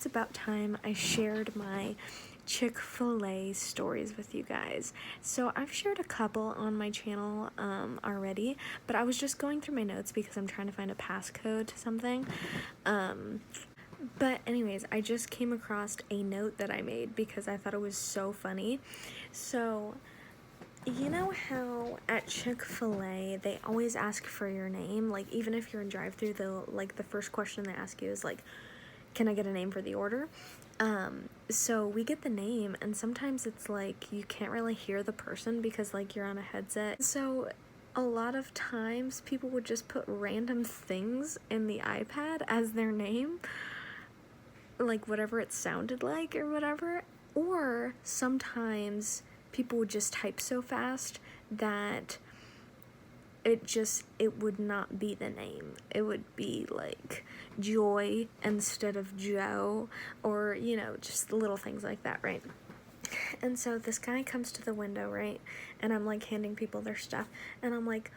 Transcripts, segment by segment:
it's about time I shared my Chick-fil-A stories with you guys. So I've shared a couple on my channel already, but I was just going through my notes because I'm trying to find a passcode to something. But anyways, I just came across a note that I made because I thought it was so funny. So, you know how at Chick-fil-A they always ask for your name? Like, even if you're in drive-thru, they'll, like, the first question they ask you is like, can I get a name for the order? So we get the name, and sometimes it's like you can't really hear the person because like you're on a headset. So a lot of times people would just put random things in the iPad as their name, like whatever it sounded like or whatever. Or sometimes people would just type so fast that it would not be the name. It would be like Joy instead of Joe, or, you know, just little things like that, right? And so this guy comes to the window, right? And I'm like handing people their stuff, and I'm like,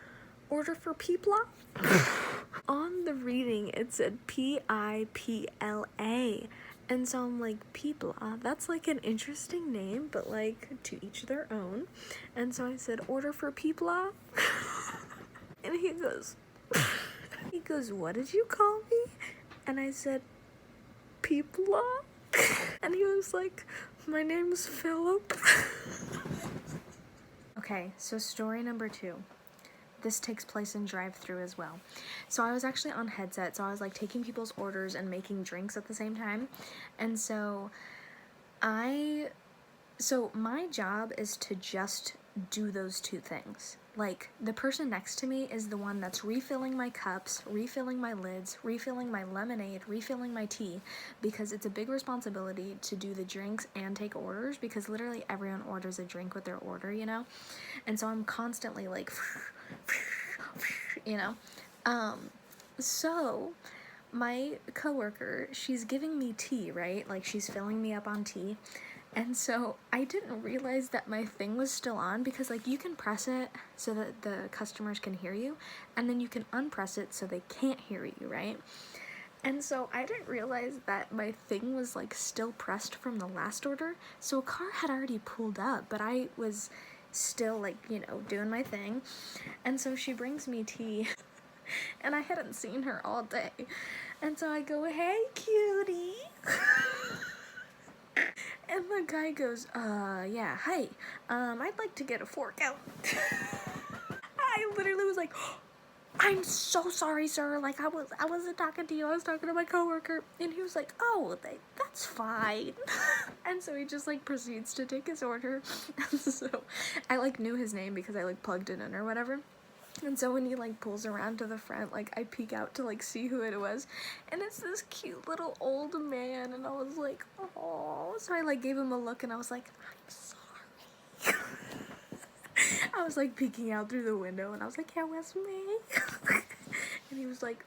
order for Pipla? On the reading, it said Pipla. And so I'm like, Pipla, that's like an interesting name, but like to each their own. And so I said, order for Pipla? And he goes, what did you call me? And I said, Pipla? And he was like, my name's Philip. Okay, so story number 2. This takes place in drive-thru as well. So I was actually on headset, so I was like taking people's orders and making drinks at the same time. And so my job is to just do those two things. Like, the person next to me is the one that's refilling my cups, refilling my lids, refilling my lemonade, refilling my tea, because it's a big responsibility to do the drinks and take orders, because literally everyone orders a drink with their order, you know? And so I'm constantly like, you know? So my coworker, she's giving me tea, right? Like, she's filling me up on tea. And so I didn't realize that my thing was still on, because like you can press it so that the customers can hear you, and then you can unpress it so they can't hear you, right? And so I didn't realize that my thing was like still pressed from the last order. So a car had already pulled up, but I was still like, you know, doing my thing. And so she brings me tea and I hadn't seen her all day. And so I go, hey, cutie. And the guy goes, yeah, hi, I'd like to get a fork out. I literally was like, I'm so sorry, sir, like, I wasn't talking to you, I was talking to my coworker. And he was like, oh, that's fine. And so he just, like, proceeds to take his order. And so I, like, knew his name because I, like, plugged it in or whatever. And so when he, like, pulls around to the front, like, I peek out to, like, see who it was, and it's this cute little old man, and I was like, oh. So I, like, gave him a look, and I was like, I'm sorry. I was, like, peeking out through the window, and I was like, yeah, it was me. And he was like,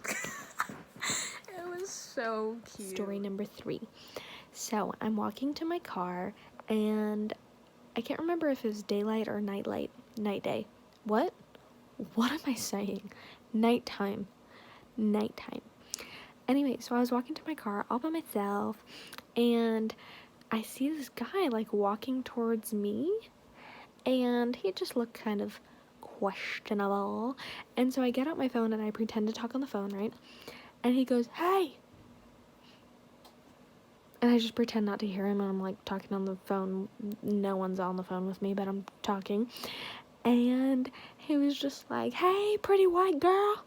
it was so cute. Story number 3. So I'm walking to my car, and I can't remember if it was daylight or night day. What am I saying? Nighttime. Anyway, so I was walking to my car all by myself, and I see this guy, like, walking towards me, and he just looked kind of questionable. And so I get out my phone, and I pretend to talk on the phone, right? And he goes, hey! And I just pretend not to hear him, and I'm, like, talking on the phone. No one's on the phone with me, but I'm talking. And he was just like, hey, pretty white girl.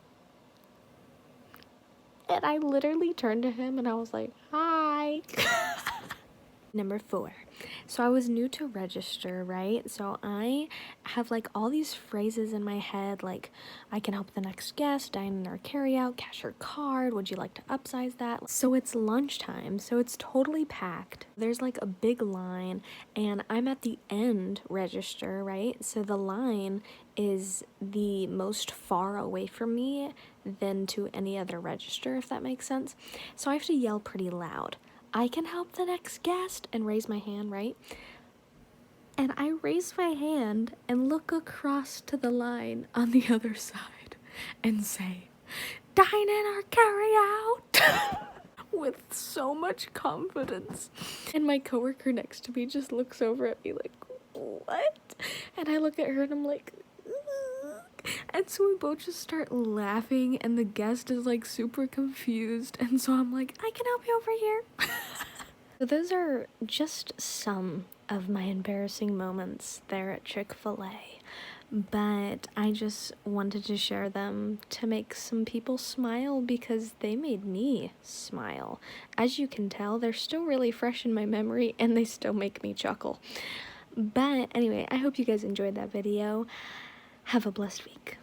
And I literally turned to him and I was like, hi. Number 4. So I was new to register, right? So I have like all these phrases in my head, like I can help the next guest, dine in or carry out, cash your card, would you like to upsize that? So it's lunchtime, so it's totally packed. There's like a big line, and I'm at the end register, right? So the line is the most far away from me than to any other register, if that makes sense. So I have to yell pretty loud, I can help the next guest, and raise my hand, right? And I raise my hand and look across to the line on the other side and say, dine in or carry out. with so much confidence. And my coworker next to me just looks over at me like, what? And I look at her and I'm like, ugh. And so we both just start laughing and the guest is like super confused. And so I'm like, I can help you over here. So those are just some of my embarrassing moments there at Chick-fil-A. But I just wanted to share them to make some people smile because they made me smile. As you can tell, they're still really fresh in my memory and they still make me chuckle. But anyway, I hope you guys enjoyed that video. Have a blessed week.